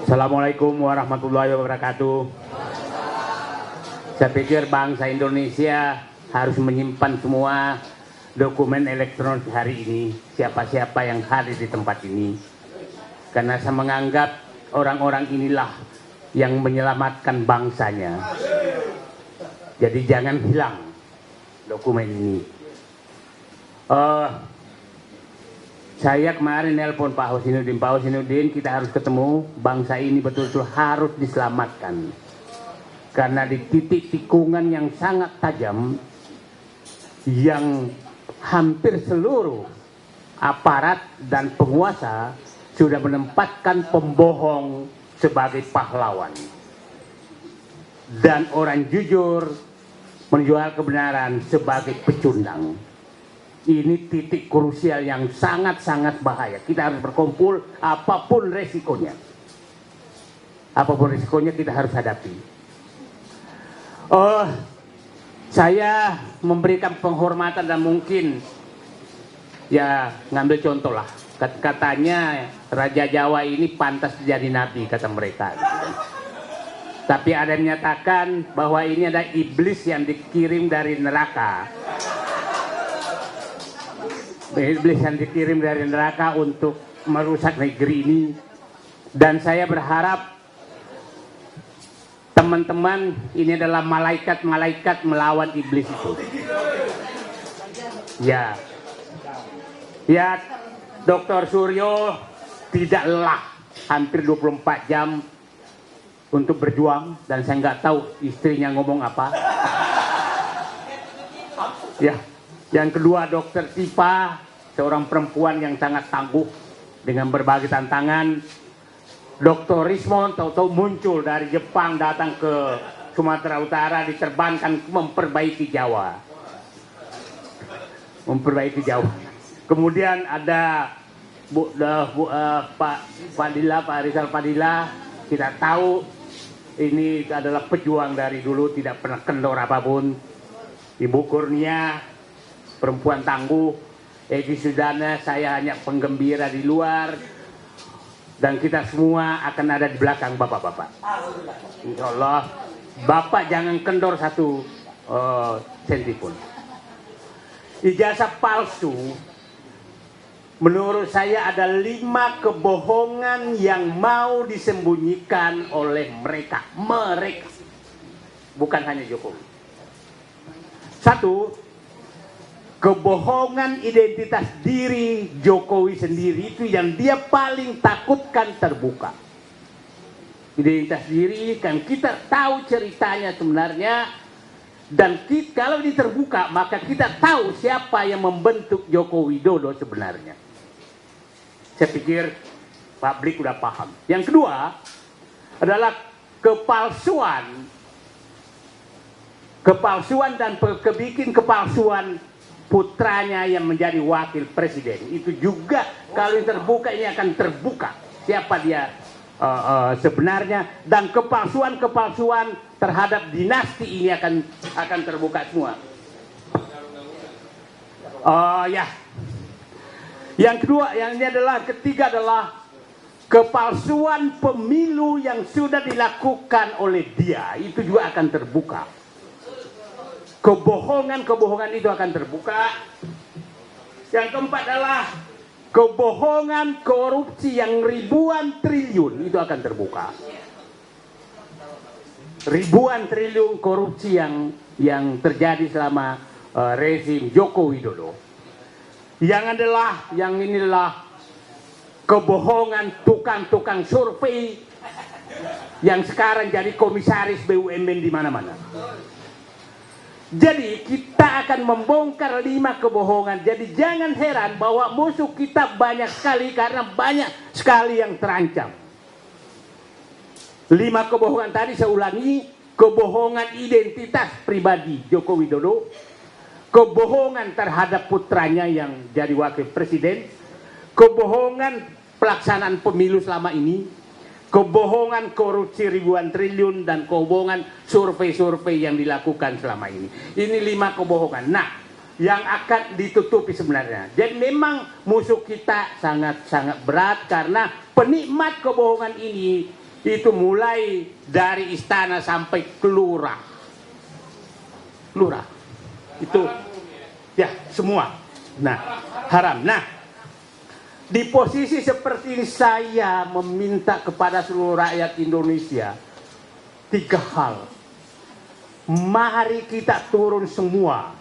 Assalamualaikum warahmatullahi wabarakatuh. Saya pikir bangsa Indonesia harus menyimpan semua dokumen elektronik hari ini, siapa-siapa yang hadir di tempat ini. Karena saya menganggap orang-orang inilah yang menyelamatkan bangsanya. Jadi jangan hilang dokumen ini. Saya kemarin nelpon Pak Husainuddin, kita harus ketemu, bangsa ini betul-betul harus diselamatkan. Karena di titik tikungan yang sangat tajam, yang hampir seluruh aparat dan penguasa sudah menempatkan pembohong sebagai pahlawan. Dan orang jujur menjual kebenaran sebagai pecundang. Ini titik krusial yang sangat-sangat bahaya. Kita harus berkumpul apapun resikonya. Apapun resikonya kita harus hadapi. Saya memberikan penghormatan dan mungkin ya ngambil contoh lah. Katanya Raja Jawa ini pantas jadi nabi, kata mereka. Tapi ada yang menyatakan bahwa ini ada iblis yang dikirim dari neraka. Iblis yang dikirim dari neraka untuk merusak negeri ini. Dan saya berharap teman-teman ini adalah malaikat-malaikat melawan iblis itu. Ya, Dr. Suryo tidak lelah hampir 24 jam untuk berjuang, dan saya nggak tahu istrinya ngomong apa. Ya, yang kedua Dr. Tifa, seorang perempuan yang sangat tangguh dengan berbagai tantangan. Dr. Rismond tahu-tahu muncul dari Jepang datang ke Sumatera Utara, diterbangkan memperbaiki Jawa. Kemudian ada Pak Rizal Fadila, kita tahu ini adalah pejuang dari dulu, tidak pernah kendor apapun. Ibu Kurnia, perempuan tangguh. Egi Sudana, saya hanya penggembira di luar. Dan kita semua akan ada di belakang bapak-bapak. Insya Allah, bapak jangan kendor satu senti pun. Ijazah palsu, menurut saya ada 5 kebohongan yang mau disembunyikan oleh mereka. Bukan hanya Jokowi. 1, kebohongan identitas diri Jokowi sendiri, itu yang dia paling takutkan terbuka. Identitas diri kan kita tahu ceritanya sebenarnya, dan kalau ini terbuka maka kita tahu siapa yang membentuk Joko Widodo sebenarnya. Saya pikir publik udah paham. Yang kedua adalah kepalsuan dan kebikin kepalsuan putranya yang menjadi wakil presiden. Itu juga kalau ini terbuka, ini akan terbuka siapa dia sebenarnya, dan kepalsuan terhadap dinasti ini akan terbuka semua. Yang kedua, ketiga adalah kepalsuan pemilu yang sudah dilakukan oleh dia, itu juga akan terbuka. Kebohongan itu akan terbuka. Yang keempat adalah kebohongan korupsi yang ribuan triliun, itu akan terbuka. Ribuan triliun korupsi yang terjadi selama rezim Joko Widodo. Yang ini adalah kebohongan tukang-tukang survei yang sekarang jadi komisaris BUMN di mana-mana. Jadi kita akan membongkar 5 kebohongan. Jadi jangan heran bahwa musuh kita banyak sekali, karena banyak sekali yang terancam. 5 kebohongan tadi saya ulangi: kebohongan identitas pribadi Joko Widodo, kebohongan terhadap putranya yang jadi wakil presiden, kebohongan pelaksanaan pemilu selama ini, kebohongan korupsi ribuan triliun, dan kebohongan survei-survei yang dilakukan selama ini. Ini 5 kebohongan. Nah, yang akan ditutupi sebenarnya. Jadi memang musuh kita sangat-sangat berat karena penikmat kebohongan ini itu mulai dari istana sampai ke lurah. Lurah. Itu ya semua. Nah, haram. Nah, di posisi seperti ini saya meminta kepada seluruh rakyat Indonesia 3 hal. Mari kita turun semua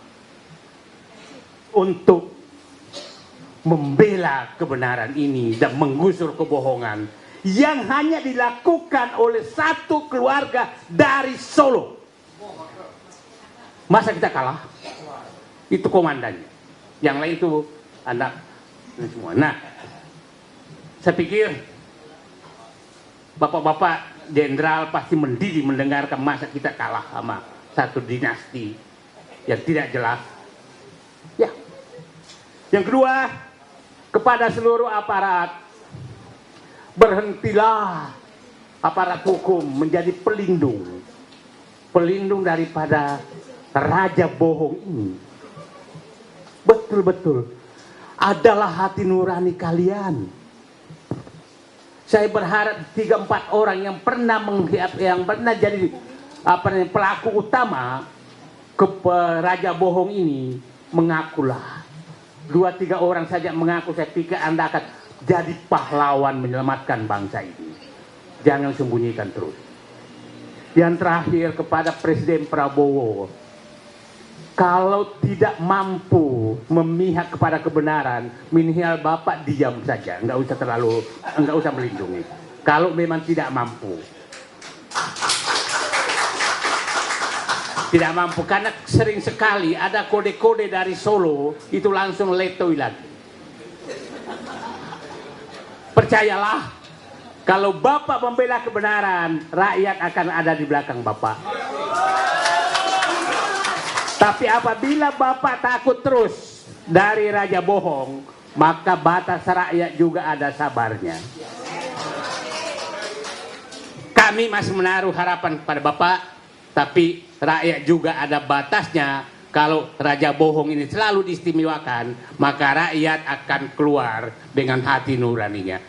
untuk membela kebenaran ini dan menggusur kebohongan yang hanya dilakukan oleh satu keluarga dari Solo. Masa kita kalah? Itu komandannya. Yang lain itu anak semua. Nah, saya pikir bapak-bapak jenderal pasti mendidih mendengarkan masa kita kalah sama satu dinasti yang tidak jelas. Ya. Yang kedua, kepada seluruh aparat, berhentilah aparat hukum menjadi pelindung. Pelindung daripada raja bohong ini. Betul-betul adalah hati nurani kalian. Saya berharap 3-4 orang yang pernah jadi pelaku utama raja bohong ini mengakulah. 2-3 orang saja mengaku, saya pikir Anda akan jadi pahlawan menyelamatkan bangsa ini. Jangan sembunyikan terus. Yang terakhir kepada Presiden Prabowo, kalau tidak mampu memihak kepada kebenaran, minimal Bapak diam saja, nggak usah melindungi. Kalau memang tidak mampu, karena sering sekali ada kode-kode dari Solo itu langsung letoi lagi. Percayalah, kalau Bapak membela kebenaran, rakyat akan ada di belakang Bapak. Tapi apabila Bapak takut terus dari raja bohong, maka batas rakyat juga ada sabarnya. Kami masih menaruh harapan pada Bapak, tapi rakyat juga ada batasnya. Kalau raja bohong ini selalu diistimewakan, maka rakyat akan keluar dengan hati nuraninya.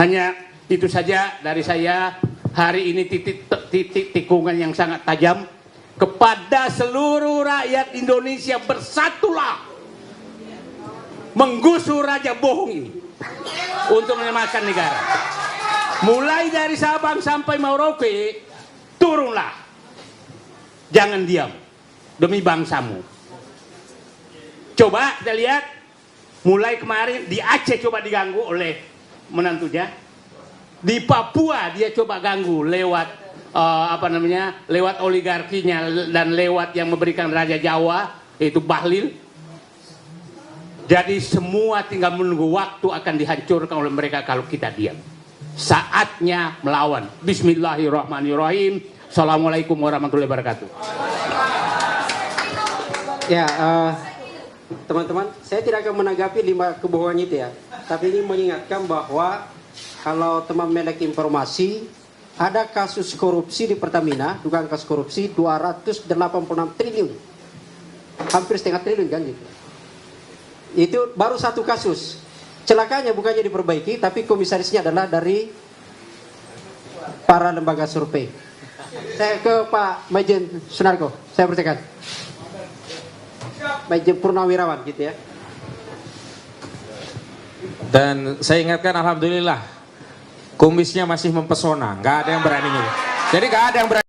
Hanya itu saja dari saya. Hari ini titik tikungan yang sangat tajam. Kepada seluruh rakyat Indonesia, bersatulah menggusur raja bohong ini untuk menyelamatkan negara. Mulai dari Sabang sampai Merauke, turunlah, jangan diam demi bangsamu. Coba kita lihat, mulai kemarin di Aceh coba diganggu oleh menantunya, di Papua dia coba ganggu lewat lewat oligarkinya dan lewat yang memberikan Raja Jawa, yaitu Bahlil. Jadi semua tinggal menunggu waktu akan dihancurkan oleh mereka kalau kita diam. Saatnya melawan. Bismillahirrahmanirrahim. Assalamualaikum warahmatullahi wabarakatuh. Ya, teman-teman, saya tidak akan menanggapi 5 kebohongan itu ya. Tapi ini mengingatkan bahwa kalau teman memiliki informasi, ada kasus korupsi di Pertamina, dugaan kasus korupsi 286 triliun. Hampir setengah triliun kan gitu. Itu baru satu kasus. Celakanya bukannya diperbaiki, tapi komisarisnya adalah dari para lembaga survei. Saya ke Pak Majen Sunarko, saya persilakan. Majen Purnawirawan gitu ya. Dan saya ingatkan, alhamdulillah, kumisnya masih mempesona, nggak ada yang berani. Jadi nggak ada yang berani.